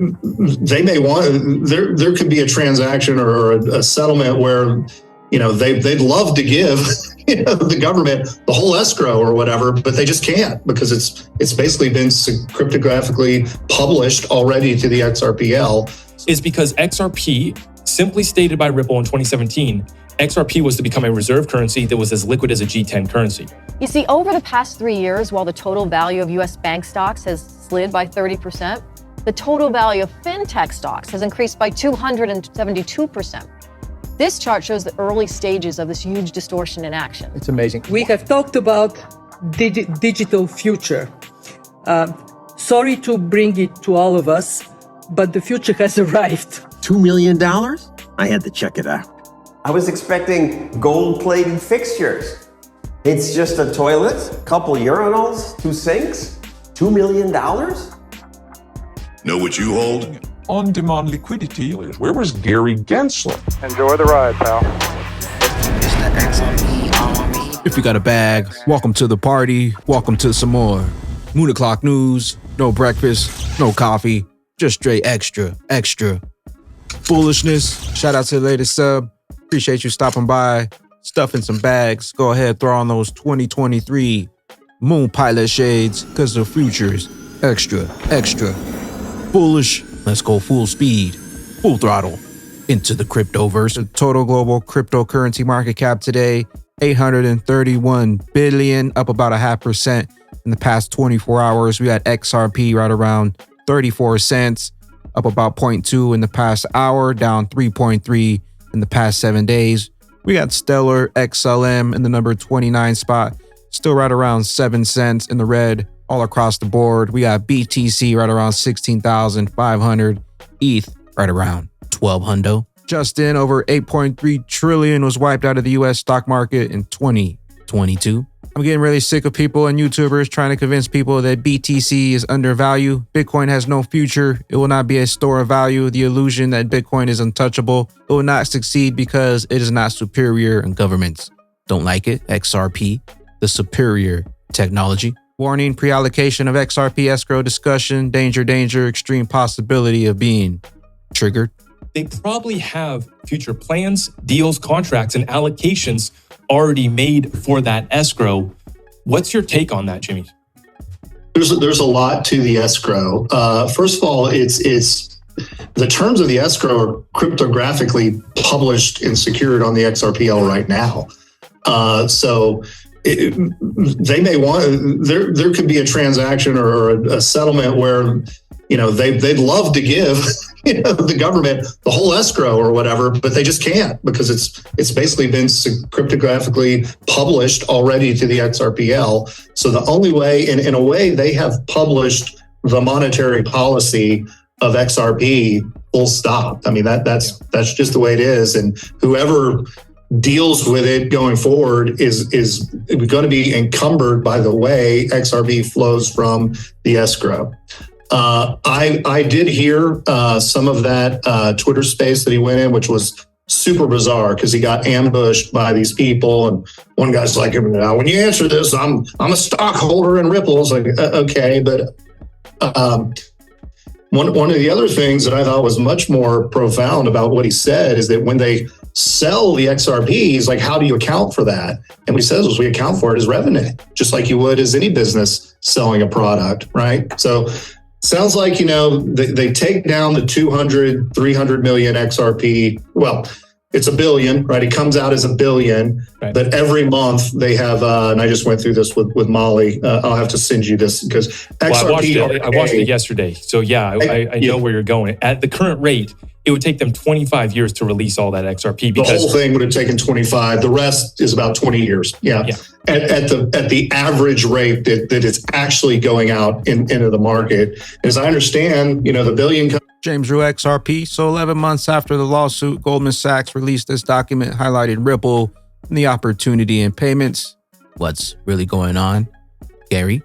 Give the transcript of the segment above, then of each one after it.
they may want, there could be a transaction or a settlement where, they'd love to give the government the whole escrow or whatever, but they just can't because it's basically been cryptographically published already to the XRPL. Is because XRP, simply stated by Ripple in 2017, XRP was to become a reserve currency that was as liquid as a G10 currency. You see, over the past 3 years, while the total value of US bank stocks has slid by 30%, the total value of fintech stocks has increased by 272%. This chart shows the early stages of this huge distortion in action. It's amazing. We have talked about digital future. Sorry to bring it to all of us, but the future has arrived. $2 million? I had to check it out. I was expecting gold-plated fixtures. It's just a toilet, a couple urinals, 2 sinks, $2 million? Know what you hold? On-demand liquidity. Where was Gary Gensler? Enjoy the ride, pal. If you got a bag, welcome to the party. Welcome to some more Moon O'Clock news. No breakfast, no coffee, just straight extra foolishness. Shout out to the latest sub. Appreciate you stopping by, stuffing some bags. Go ahead, throw on those 2023 Moon Pilot shades, because the future's extra foolish. Let's go full speed, full throttle into the cryptoverse. The total global cryptocurrency market cap today, 831 billion, up about 0.5% in the past 24 hours. We had XRP right around 34 cents, up about 0.2 in the past hour, down 3.3 in the past 7 days. We got Stellar XLM in the number 29 spot, still right around 7 cents in the red all across the board. We got BTC right around 16,500, ETH right around 1,200. Just in, over 8.3 trillion was wiped out of the US stock market in 2022. I'm getting really sick of people and YouTubers trying to convince people that BTC is undervalued. Bitcoin has no future. It will not be a store of value. The illusion that Bitcoin is untouchable. It will not succeed because it is not superior and governments don't like it. XRP, the superior technology. Warning, pre-allocation of XRP escrow discussion. Danger, extreme possibility of being triggered. They probably have future plans, deals, contracts, and allocations already made for that escrow. What's your take on that, Jimmy? There's a lot to the escrow. First of all, it's the terms of the escrow are cryptographically published and secured on the XRPL right now. They may want, there could be a transaction or a settlement where they'd love to give the government the whole escrow or whatever, but they just can't because it's basically been cryptographically published already to the XRPL. So the only way, in a way, they have published the monetary policy of XRP full stop. I mean, that's just the way it is, and whoever deals with it going forward is going to be encumbered by the way XRP flows from the escrow. I did hear some of that Twitter space that he went in, which was super bizarre because he got ambushed by these people. And one guy's like, "Now, when you answer this, I'm a stockholder in Ripple." It's like, okay, but one of the other things that I thought was much more profound about what he said is that when they sell the XRP, he's like, how do you account for that? And what he says is we account for it as revenue, just like you would as any business selling a product, right? So sounds like, they take down the 200, 300 million XRP. Well, it's a billion, right? It comes out as $1 billion, right. But every month they have, and I just went through this with Molly. I'll have to send you this because XRP. I watched it yesterday. So yeah, I know where you're going. At the current rate, it would take them 25 years to release all that XRP. Because the whole thing would have taken 25. The rest is about 20 years. Yeah. At the average rate that it's actually going out into the market. As I understand, the billion. James Rue XRP. So 11 months after the lawsuit, Goldman Sachs released this document highlighting Ripple and the opportunity in payments. What's really going on, Gary?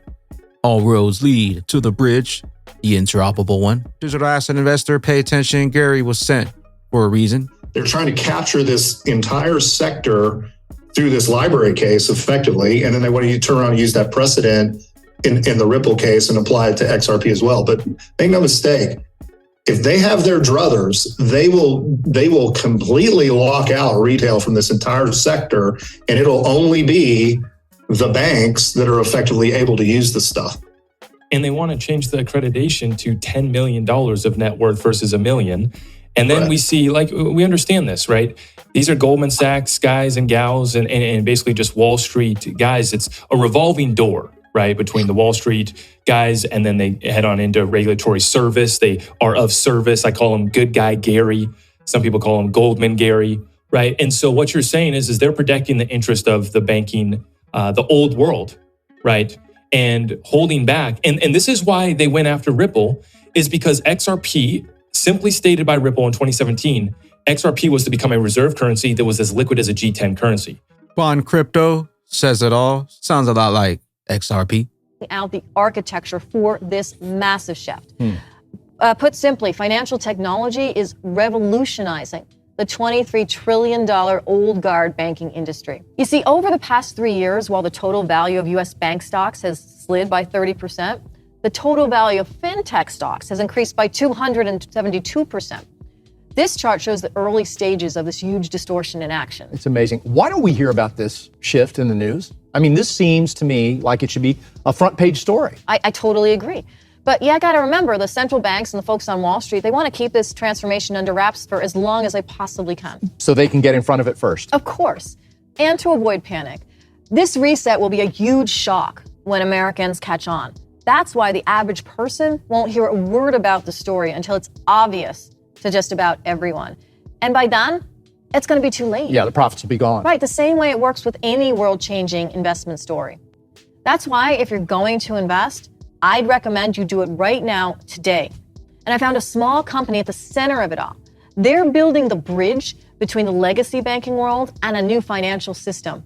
All roads lead to the bridge. The interoperable one. Digital asset investor, pay attention. Gary was sent for a reason. They're trying to capture this entire sector through this library case effectively, and then they want to turn around and use that precedent in the Ripple case and apply it to XRP as well. But make no mistake, If they have their druthers, they will completely lock out retail from this entire sector, and it'll only be the banks that are effectively able to use the stuff. And they want to change the accreditation to $10 million of net worth versus $1 million. And then we see, like, we understand this, right? These are Goldman Sachs guys and gals and basically just Wall Street guys. It's a revolving door, right, between the Wall Street guys, and then they head on into regulatory service. They are of service. I call them good guy Gary. Some people call him Goldman Gary, right? And so what you're saying is they're protecting the interest of the banking, the old world, right? And holding back. And this is why they went after Ripple, is because XRP, simply stated by Ripple in 2017, XRP was to become a reserve currency that was as liquid as a G10 currency. Bond crypto says it all. Sounds a lot like XRP. Out the architecture for this massive shift. Put simply, financial technology is revolutionizing the $23 trillion old guard banking industry. You see, over the past 3 years, while the total value of U.S. bank stocks has slid by 30%, the total value of fintech stocks has increased by 272%. This chart shows the early stages of this huge distortion in action. It's amazing. Why don't we hear about this shift in the news? I mean, this seems to me like it should be a front page story. I totally agree. But yeah, I got to remember, the central banks and the folks on Wall Street, they want to keep this transformation under wraps for as long as they possibly can. So they can get in front of it first. Of course. And to avoid panic. This reset will be a huge shock when Americans catch on. That's why the average person won't hear a word about the story until it's obvious to just about everyone. And by then, it's going to be too late. Yeah, the profits will be gone. Right, the same way it works with any world-changing investment story. That's why if you're going to invest, I'd recommend you do it right now, today. And I found a small company at the center of it all. They're building the bridge between the legacy banking world and a new financial system.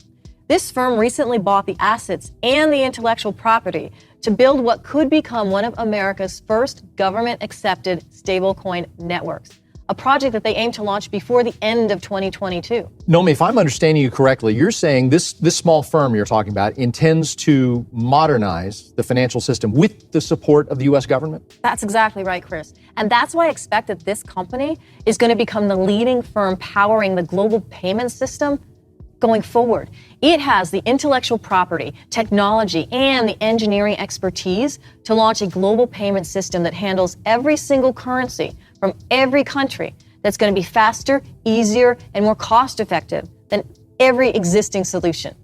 This firm recently bought the assets and the intellectual property to build what could become one of America's first government-accepted stablecoin networks, a project that they aim to launch before the end of 2022. Nomi, if I'm understanding you correctly, you're saying this small firm you're talking about intends to modernize the financial system with the support of the U.S. government? That's exactly right, Chris. And that's why I expect that this company is going to become the leading firm powering the global payment system going forward. It has the intellectual property, technology, and the engineering expertise to launch a global payment system that handles every single currency from every country, that's going to be faster, easier, and more cost-effective than every existing solution.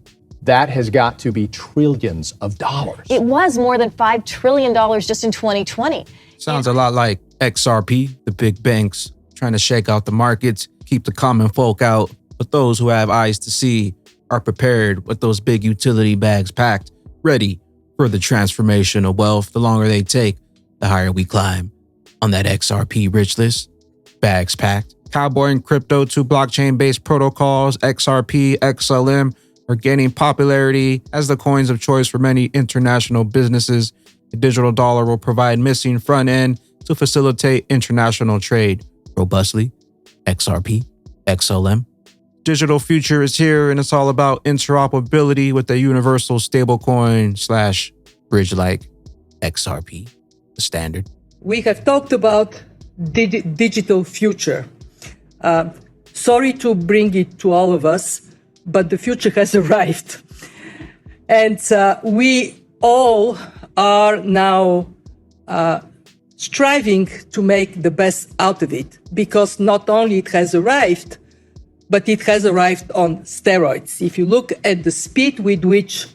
That has got to be trillions of dollars. It was more than $5 trillion just in 2020. Sounds a lot like XRP, the big banks trying to shake out the markets, keep the common folk out, but those who have eyes to see are prepared with those big utility bags packed, ready for the transformation of wealth. The longer they take, the higher we climb on that XRP rich list. Bags packed. Cowboy and crypto, two blockchain-based protocols, XRP, XLM, are gaining popularity as the coins of choice for many international businesses. The digital dollar will provide missing front end to facilitate international trade robustly. XRP, XLM. Digital future is here, and it's all about interoperability with the universal stablecoin / bridge like XRP, the standard. We have talked about digital future. Sorry to bring it to all of us, but the future has arrived. And we all are now striving to make the best out of it, because not only it has arrived, but it has arrived on steroids. If you look at the speed with which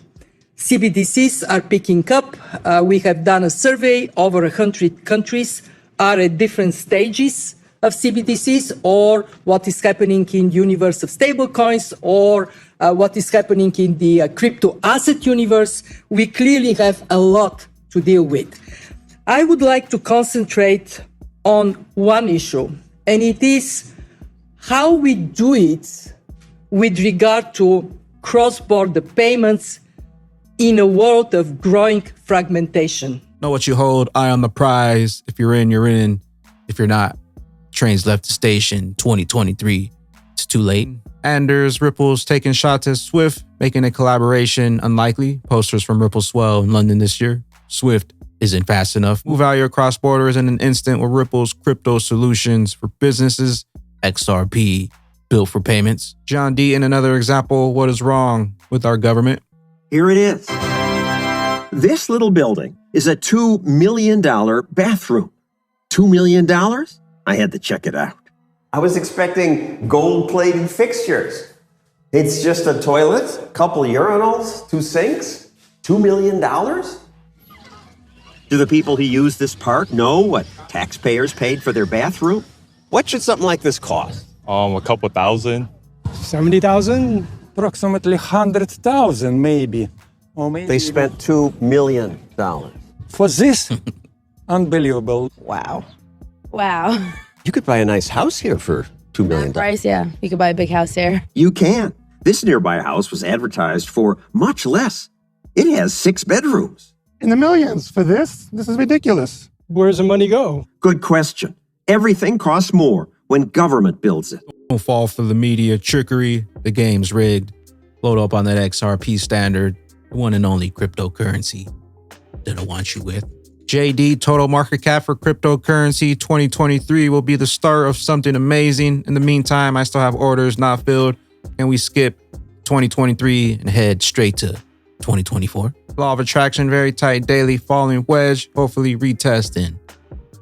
CBDCs are picking up, we have done a survey. Over 100 countries are at different stages of CBDCs, or what is happening in the universe of stablecoins, or what is happening in the crypto asset universe. We clearly have a lot to deal with. I would like to concentrate on one issue, and it is how we do it with regard to cross-border payments in a world of growing fragmentation. Know what you hold, eye on the prize. If you're in, you're in. If you're not, trains left the station 2023. It's too late. Anders, Ripple's taking shots at Swift, making a collaboration unlikely. Posters from Ripple swell in London this year. Swift isn't fast enough. Move out your cross borders in an instant with Ripple's crypto solutions for businesses. XRP, built for payments. John D, in another example, what is wrong with our government? Here it is. This little building is a $2 million bathroom. $2 million? I had to check it out. I was expecting gold-plated fixtures. It's just a toilet, couple urinals, 2 sinks, $2 million? Do the people who use this park know what taxpayers paid for their bathroom? What should something like this cost? A couple thousand. 70,000, approximately 100,000 maybe. Or maybe They spent $2 million. for this. Unbelievable. Wow. Wow. You could buy a nice house here for $2 million. Price, yeah. You could buy a big house there. You can. This nearby house was advertised for much less. It has 6 bedrooms. In the millions for this? This is ridiculous. Where's the money go? Good question. Everything costs more when government builds it. Don't fall for the media trickery. The game's rigged. Load up on that XRP standard, the one and only cryptocurrency that I want you with. JD, total market cap for cryptocurrency 2023 will be the start of something amazing. In the meantime, I still have orders not filled, and we skip 2023 and head straight to 2024. Law of attraction, very tight daily falling wedge, hopefully retesting.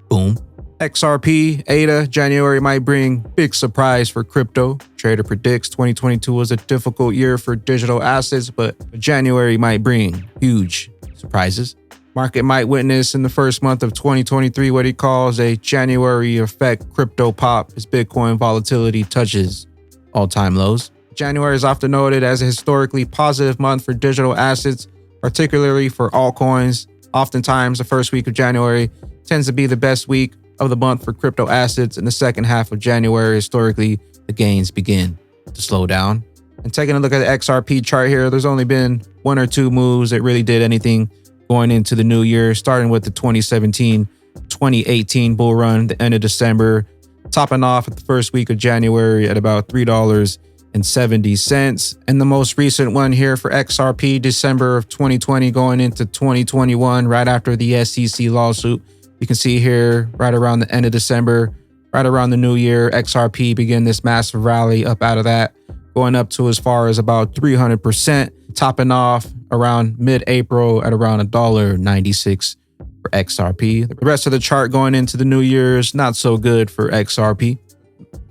Boom. XRP, ADA, January might bring big surprise for crypto. Trader predicts 2022 was a difficult year for digital assets, but January might bring huge surprises. Market might witness in the first month of 2023 what he calls a January effect crypto pop as Bitcoin volatility touches all-time lows. January is often noted as a historically positive month for digital assets, particularly for altcoins. Oftentimes, the first week of January tends to be the best week of the month for crypto assets. In the second half of January, historically, the gains begin to slow down. And taking a look at the XRP chart here, there's only been 1 or 2 moves that really did anything going into the new year, starting with the 2017-2018 bull run, the end of December, topping off at the first week of January at about $3.70. And the most recent one here for XRP, December of 2020 going into 2021, right after the SEC lawsuit. You can see here, right around the end of December, right around the new year, XRP began this massive rally up out of that, going up to as far as about 300%, topping off around mid-April at around $1.96 for XRP. The rest of the chart going into the new year is not so good for XRP.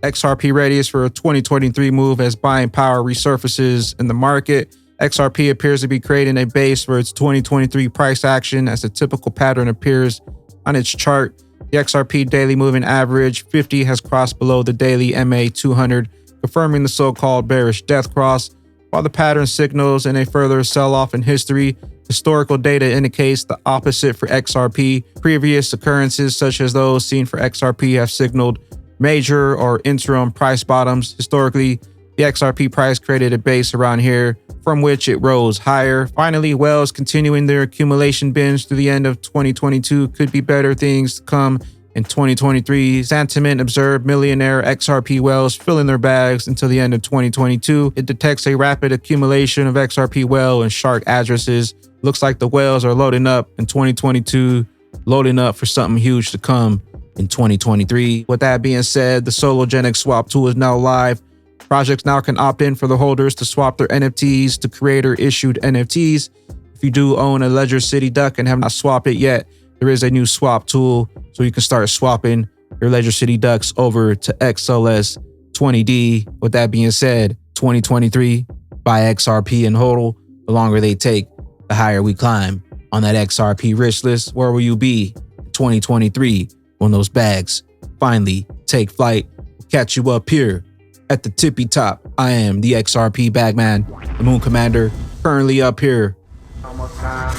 XRP Readies for a 2023 move as buying power resurfaces in the market. XRP appears to be creating a base for its 2023 price action as a typical pattern appears on its chart. The XRP daily moving average 50 has crossed below the daily MA 200, confirming the so-called bearish death cross. While the pattern signals in a further sell-off in history, historical data indicates the opposite for XRP. Previous occurrences, such as those seen for XRP, have signaled major or interim price bottoms. Historically, the XRP price created a base around here from which it rose higher. Finally, whales continuing their accumulation binge through the end of 2022. Could be better things to come in 2023. Sentiment observed millionaire XRP whales filling their bags until the end of 2022. It detects a rapid accumulation of XRP whale and shark addresses. Looks like the whales are loading up in 2022, loading up for something huge to come in 2023. With that being said, the Sologenic swap tool is now live. Projects now can opt in for the holders to swap their NFTs to creator-issued NFTs. If you do own a Ledger City Duck and have not swapped it yet, there is a new swap tool so you can start swapping your Ledger City Ducks over to XLS 20D. With that being said, 2023, buy XRP and HODL. The longer they take, the higher we climb on that XRP rich list. Where will you be in 2023 when those bags finally take flight? We'll catch you up here at the tippy top. I am the XRP Bagman, the Moon Commander, currently up here. Almost time.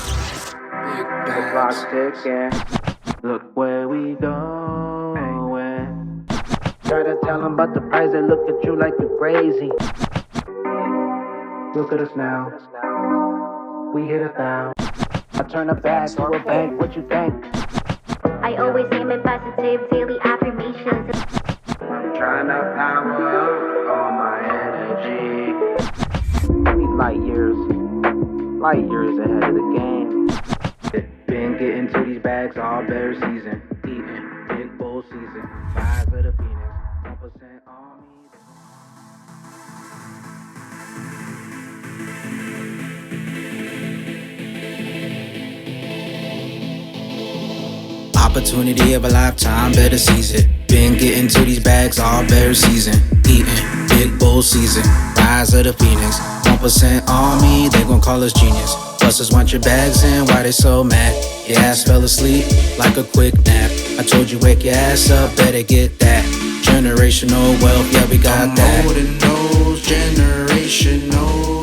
The clock's ticking. Look where we going. Try to tell them about the price, they look at you like you're crazy. Look at us now. We hit 1,000. I turn a bag to a bank, what you think? I always aim at positive daily affirmations. I'm trying to power up all my energy. We light years ahead of the game. Been getting to these Rise of the Phoenix, 1% on me. Opportunity of a lifetime, better seize it. Been getting to these bags all bear season. Eating, big bull season. Rise of the Phoenix, 1% on me, they gon' call us genius. Busters want your bags in, why they so mad? Your ass fell asleep like a quick nap. I told you wake your ass up, better get that. Generational wealth, yeah we got that. I'm holding those generational